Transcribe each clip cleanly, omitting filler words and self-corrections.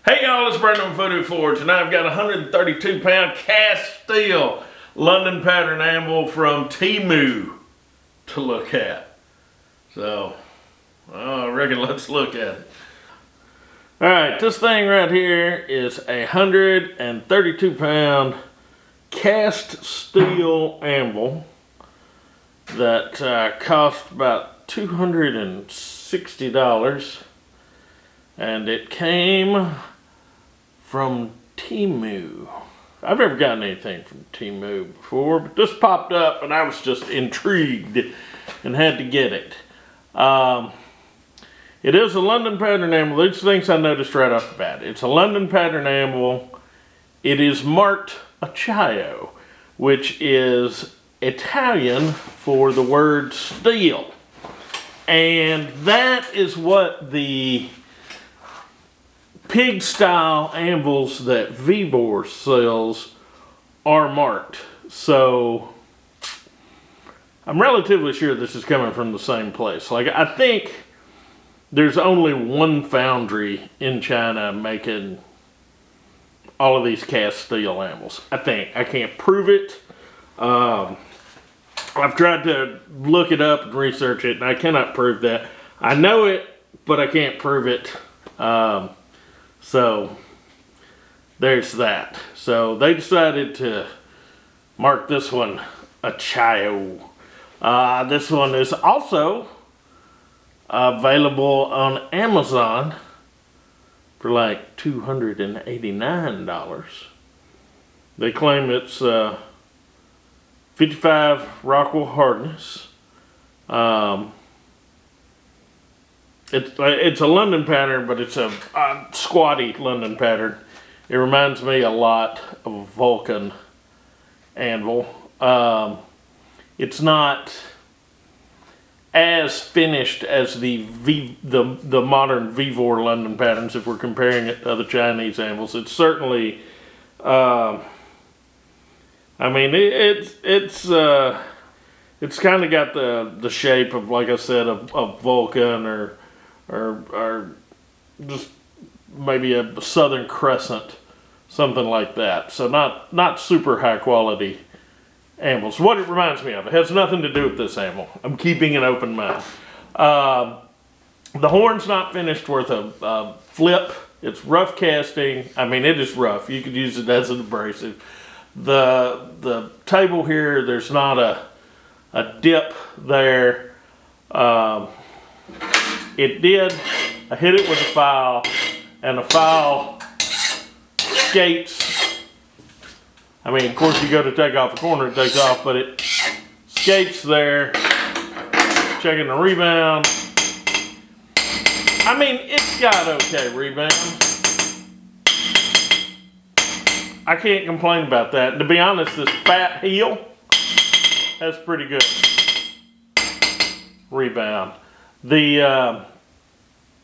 Hey y'all, it's Brandon from Voodoo Forge, and I've got a 132 pound cast steel London pattern anvil from TEMU to look at. So, I reckon let's look at it. Alright, this thing right here is a 132 pound cast steel anvil that cost about $260, and it came from TEMU. I've never gotten anything from TEMU before, but this popped up and I was just intrigued and had to get it. It is a London pattern anvil. These things I noticed right off the bat. It's a London pattern anvil. It is marked acciaio, which is Italian for the word steel. And that is what the pig style anvils that Vibor sells are marked. So I'm relatively sure this is coming from the same place. Like, I think there's only one foundry in China making all of these cast steel anvils. I think. I can't prove it. I've tried to look it up and research it, and I cannot prove that. I know it, but I can't prove it. So there's that. So they decided to mark this one acciaio. This one is also available on Amazon for like $289. They claim it's 55 Rockwell hardness. It's a London pattern, but it's a squatty London pattern. It reminds me a lot of a Vulcan anvil. It's not as finished as the modern Vibor London patterns if we're comparing it to other Chinese anvils. It's certainly, I mean, it's kind of got the shape of, like I said, of Vulcan or just maybe a Southern Crescent, something like that. So not super high quality anvils. What it reminds me of, it has nothing to do with this anvil. I'm keeping an open mind. The horn's not finished worth a flip. It's rough casting. I mean, it is rough. You could use it as an abrasive. The table here, there's not a dip there. It did. I hit it with a file, and the file skates. I mean, of course, you go to take off a corner, it takes off, but it skates there. Checking the rebound. I mean, it's got okay rebound. I can't complain about that. And to be honest, this fat heel has pretty good rebound.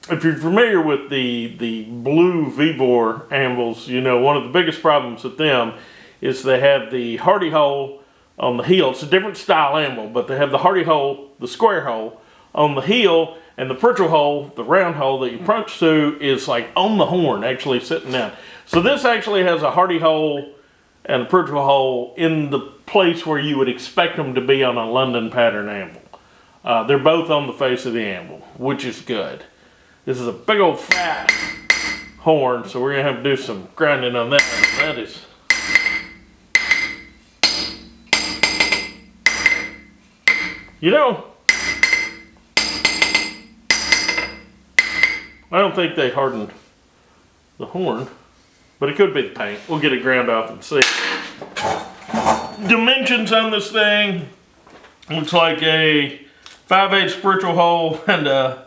If you're familiar with the blue Vibor anvils, you know one of the biggest problems with them is they have the hardy hole on the heel. It's a different style anvil, but they have the hardy hole, the square hole, on the heel, and the Pritchell hole, the round hole that you punch through, is like on the horn, actually sitting down. So this actually has a hardy hole and a Pritchell hole in the place where you would expect them to be on a London pattern anvil. They're both on the face of the anvil, which is good. This is a big old fat horn, so we're going to have to do some grinding on that. That is... You know, I don't think they hardened the horn, but it could be the paint. We'll get it ground off and see. Dimensions on this thing, looks like a 5/8 Pritchell hole and a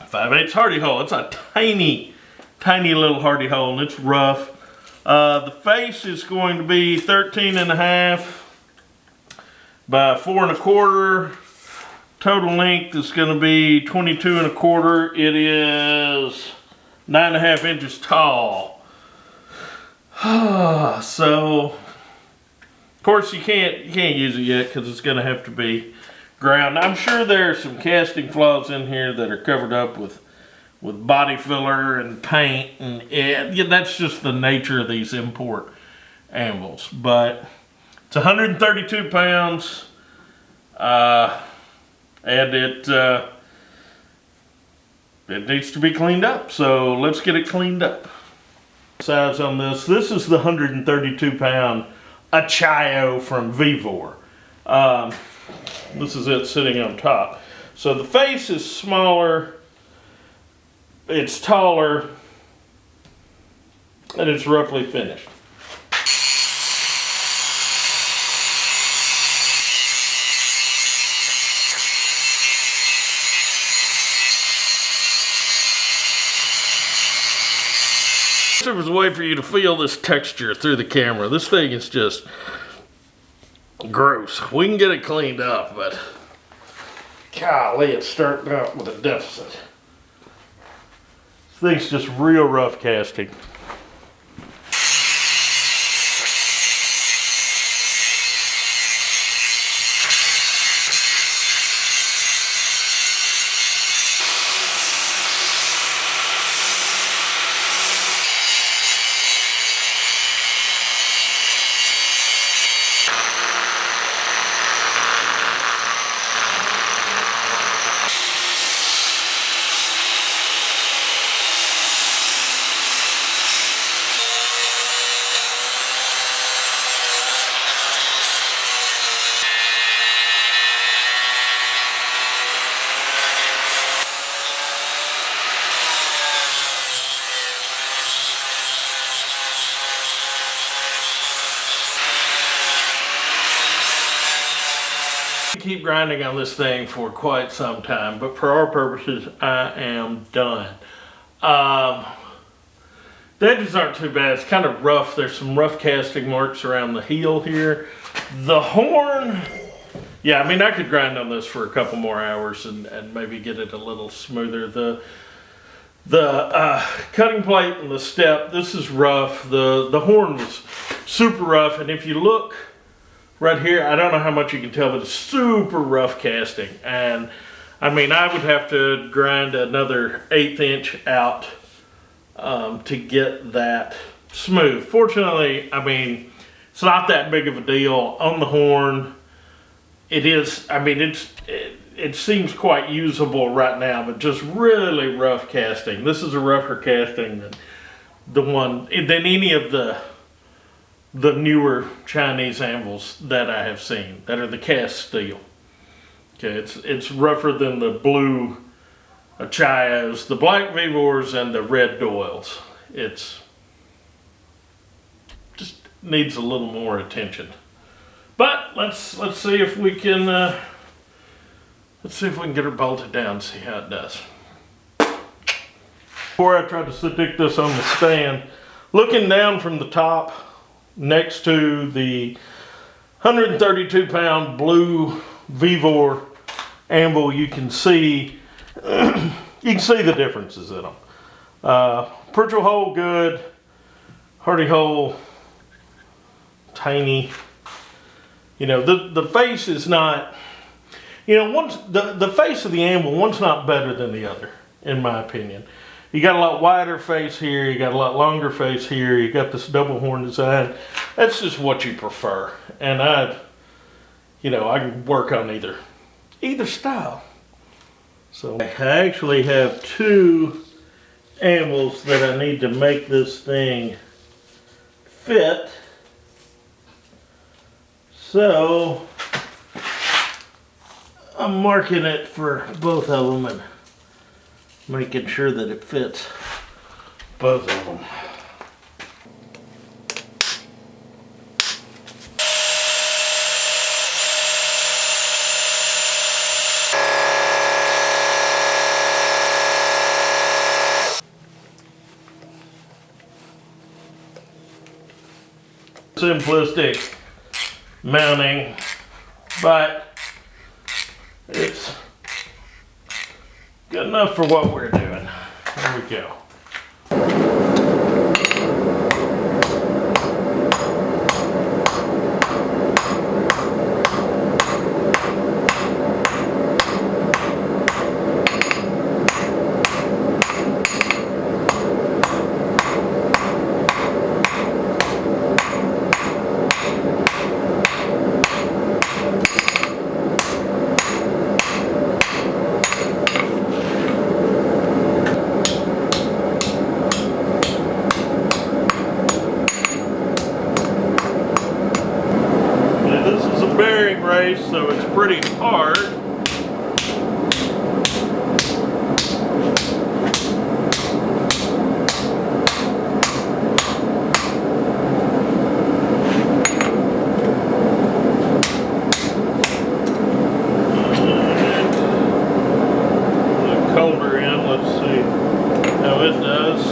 5/8 hardy hole. It's a tiny, tiny little hardy hole, and it's rough. The face is going to be 13.5 by 4.25. Total length is going to be 22.25. It is 9.5 inches tall. So, of course, you can't use it yet because it's going to have to be ground. I'm sure there's some casting flaws in here that are covered up with with body filler and paint, and yeah, that's just the nature of these import anvils. But it's 132 pounds, and it needs to be cleaned up. So let's get it cleaned up. Size on this. This is the 132 pound Achaio from Vivor. This is it sitting on top. So the face is smaller, it's taller, and it's roughly finished. There was a way for you to feel this texture through the camera. This thing is just gross. We can get it cleaned up, but golly, it's starting out with a deficit. This thing's just real rough casting. Keep grinding on this thing for quite some time, but for our purposes, I am done. The edges aren't too bad. It's kind of rough. There's some rough casting marks around the heel here. The horn, yeah, I mean, I could grind on this for a couple more hours and maybe get it a little smoother. The cutting plate and the step, this is rough. The horn was super rough, and if you look right here, I don't know how much you can tell, but it's super rough casting. And I mean, I would have to grind another 1/8 inch out to get that smooth. Fortunately, I mean, it's not that big of a deal. On the horn, it is, I mean, it seems quite usable right now, but just really rough casting. This is a rougher casting than any of the newer Chinese anvils that I have seen that are the cast steel. Okay, it's rougher than the blue Achaios, the black Vivors, and the red Doyles. It's just needs a little more attention. But let's see if we can get her bolted down and see how it does. Before I tried to stick this on the stand, looking down from the top next to the 132 pound blue Vivor anvil, you can see the differences in them. Pritchel hole good, hardy hole tiny. You know, the face is not, you know, the face of the anvil, one's not better than the other, in my opinion. You got a lot wider face here, you got a lot longer face here, you got this double horn design. That's just what you prefer. And I can work on either style. So I actually have 2 anvils that I need to make this thing fit. So I'm marking it for both of them and making sure that it fits both of them. Simplistic mounting, but it's good enough for what we're doing. There we go. race, so it's pretty hard. Colder in, let's see how it does.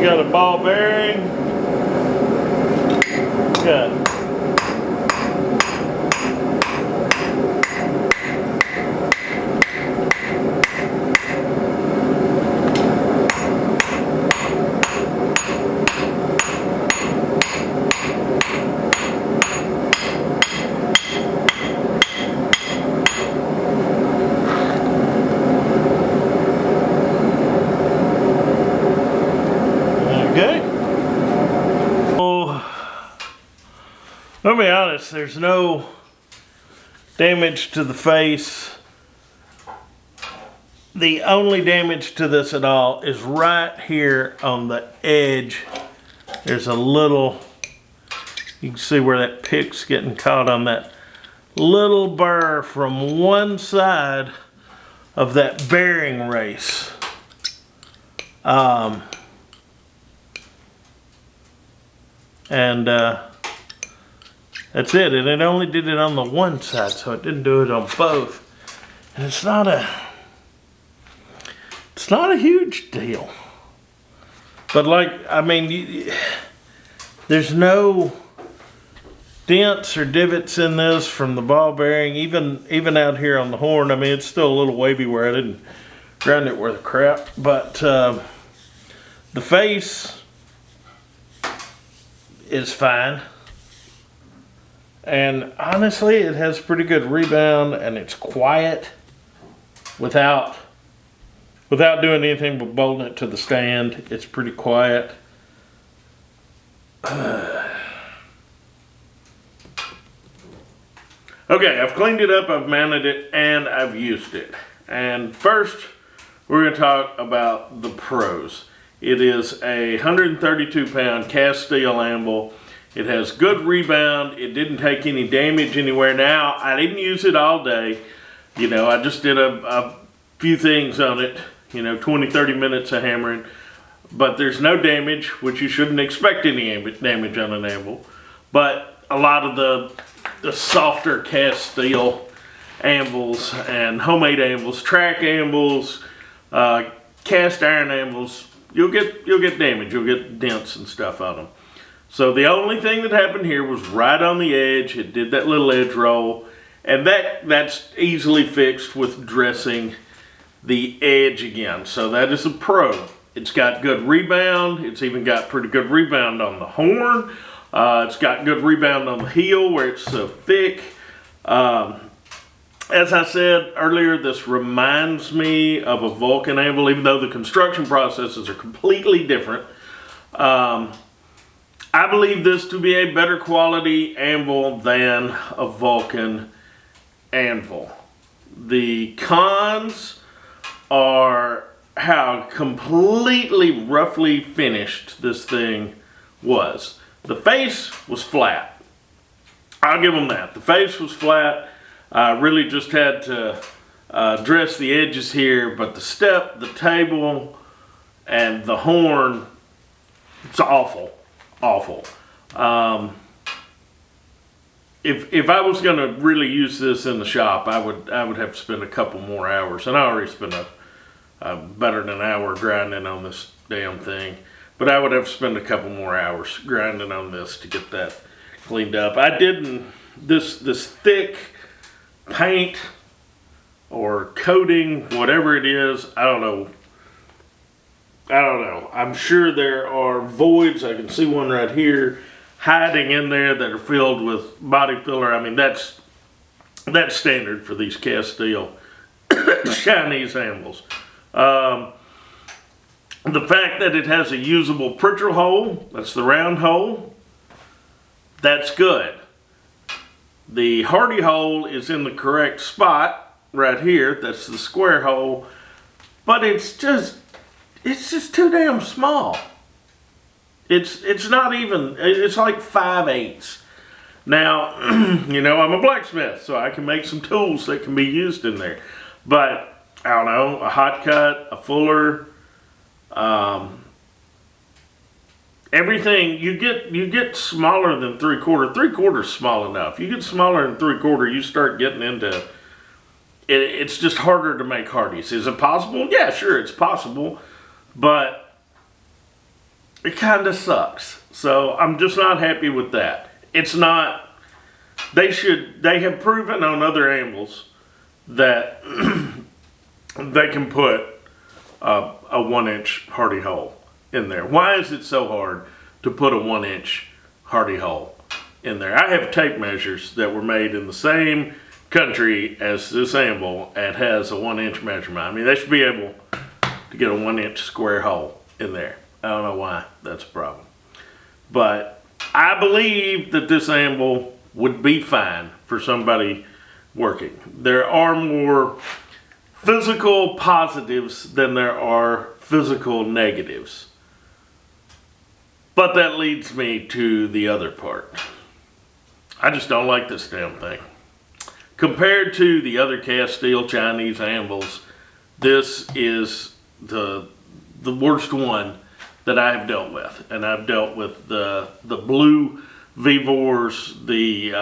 Got a ball bearing. Got I'll be honest, there's no damage to the face. The only damage to this at all is right here on the edge. There's a little, you can see where that pick's getting caught on that little burr from one side of that bearing race. That's it, and it only did it on the one side, so it didn't do it on both. And it's not a huge deal. But like, I mean, there's no dents or divots in this from the ball bearing, even out here on the horn. I mean, it's still a little wavy where I didn't ground it worth crap, but the face is fine. And honestly, it has pretty good rebound, and it's quiet without doing anything but bolting it to the stand. It's pretty quiet. Okay, I've cleaned it up, I've mounted it, and I've used it. And first, we're going to talk about the pros. It is a 132-pound cast steel anvil. It has good rebound. It didn't take any damage anywhere. Now, I didn't use it all day. You know, I just did a few things on it, 20, 30 minutes of hammering. But there's no damage, which you shouldn't expect any damage on an anvil. But a lot of the softer cast steel anvils and homemade anvils, track anvils, cast iron anvils, you'll get damage. You'll get dents and stuff on them. So the only thing that happened here was right on the edge. It did that little edge roll, and that's easily fixed with dressing the edge again. So that is a pro. It's got good rebound. It's even got pretty good rebound on the horn. It's got good rebound on the heel where it's so thick. As I said earlier, this reminds me of a Vulcan anvil, even though the construction processes are completely different. I believe this to be a better quality anvil than a Vulcan anvil. The cons are how completely roughly finished this thing was. The face was flat. I'll give them that. The face was flat. I really just had to dress the edges here, but the step, the table, and the horn, it's awful. Awful. If I was going to really use this in the shop, I would have to spend a couple more hours, and I already spent better than an hour grinding on this damn thing. But I would have to spend a couple more hours grinding on this to get that cleaned up. I didn't this thick paint or coating, whatever it is. I don't know. I'm sure there are voids. I can see one right here hiding in there that are filled with body filler. I mean, that's That's standard for these cast steel Chinese anvils. The fact that it has a usable Prichard hole, that's the round hole, that's good. The Hardy hole is in the correct spot right here, that's the square hole, but it's just too damn small. It's not even, it's like 5/8. Now, you know, I'm a blacksmith, so I can make some tools that can be used in there. But, I don't know, a hot cut, a fuller, everything, you get smaller than 3/4. 3/4 is small enough. You get smaller than 3/4, you start getting into, it's just harder to make Hardys. Is it possible? Yeah, sure, it's possible. But it kind of sucks. So I'm just not happy with that. It's not, they have proven on other anvils that they can put a 1-inch Hardy hole in there. Why is it so hard to put a 1-inch Hardy hole in there? I have tape measures that were made in the same country as this anvil and has a 1-inch measurement. I mean, they should be able to get a 1-inch square hole in there. I don't know why that's a problem. But I believe that this anvil would be fine for somebody working. There are more physical positives than there are physical negatives. But that leads me to the other part. I just don't like this damn thing. Compared to the other cast steel Chinese anvils, this is the worst one that I have dealt with. And I've dealt with the blue Vivors, the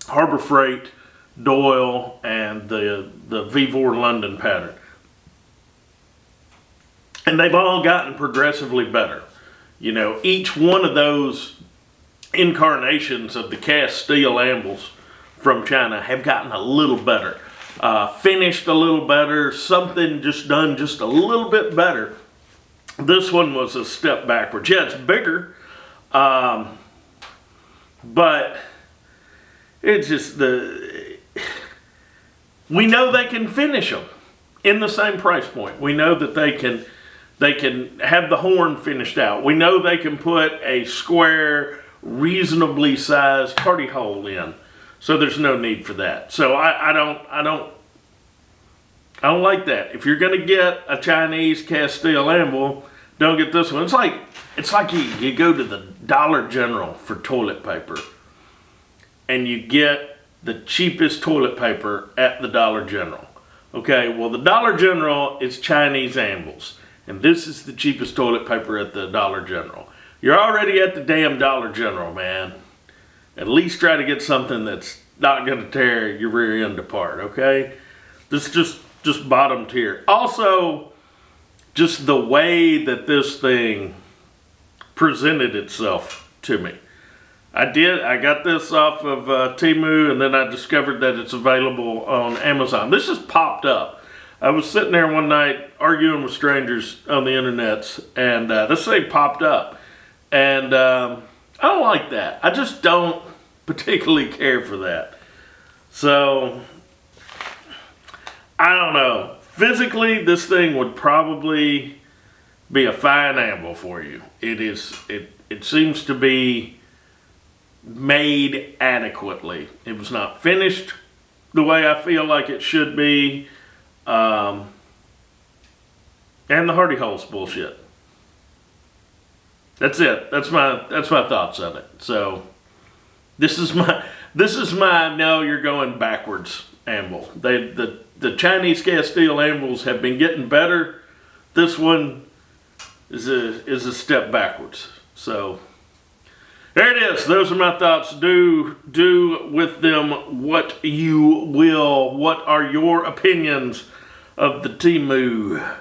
Harbor Freight Doyle, and the Vivor London pattern. And they've all gotten progressively better. You know, each one of those incarnations of the cast steel anvils from China have gotten a little better. Finished a little better, something just done just a little bit better. This one was a step backwards. Yeah, it's bigger, but it's just we know they can finish them in the same price point. We know that they can have the horn finished out. We know they can put a square, reasonably sized Hardy hole in. So there's no need for that. So I don't like that. If you're gonna get a Chinese cast steel anvil, don't get this one. It's like you go to the Dollar General for toilet paper, and you get the cheapest toilet paper at the Dollar General. Okay, well the Dollar General is Chinese anvils, and this is the cheapest toilet paper at the Dollar General. You're already at the damn Dollar General, man. At least try to get something that's not going to tear your rear end apart, okay? This is just bottom tier. Also, just the way that this thing presented itself to me. I got this off of TEMU, and then I discovered that it's available on Amazon. This just popped up. I was sitting there one night arguing with strangers on the internet, and this thing popped up. And I don't like that. I just don't particularly care for that. So, I don't know. Physically, this thing would probably be a fine anvil for you. It seems to be made adequately. It was not finished the way I feel like it should be. And the Hardy hole's bullshit. That's it. That's my thoughts on it. So this is my no, you're going backwards anvil. The Chinese cast steel anvils have been getting better. This one is a step backwards. So there it is. Those are my thoughts. Do with them what you will. What are your opinions of the TEMU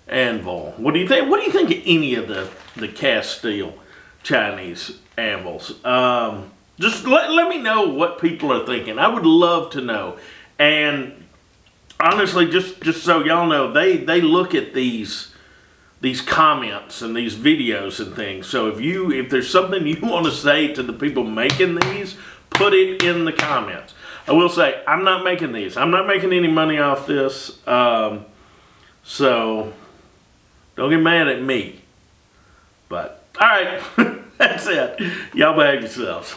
anvil? What do you think? What do you think of any of the cast steel Chinese anvils? Just let me know what people are thinking. I would love to know. And honestly, just so y'all know, they look at these comments and these videos and things. So if there's something you want to say to the people making these, put it in the comments. I will say, I'm not making these. I'm not making any money off this. So don't get mad at me. But, all right, that's it. Y'all behave yourselves.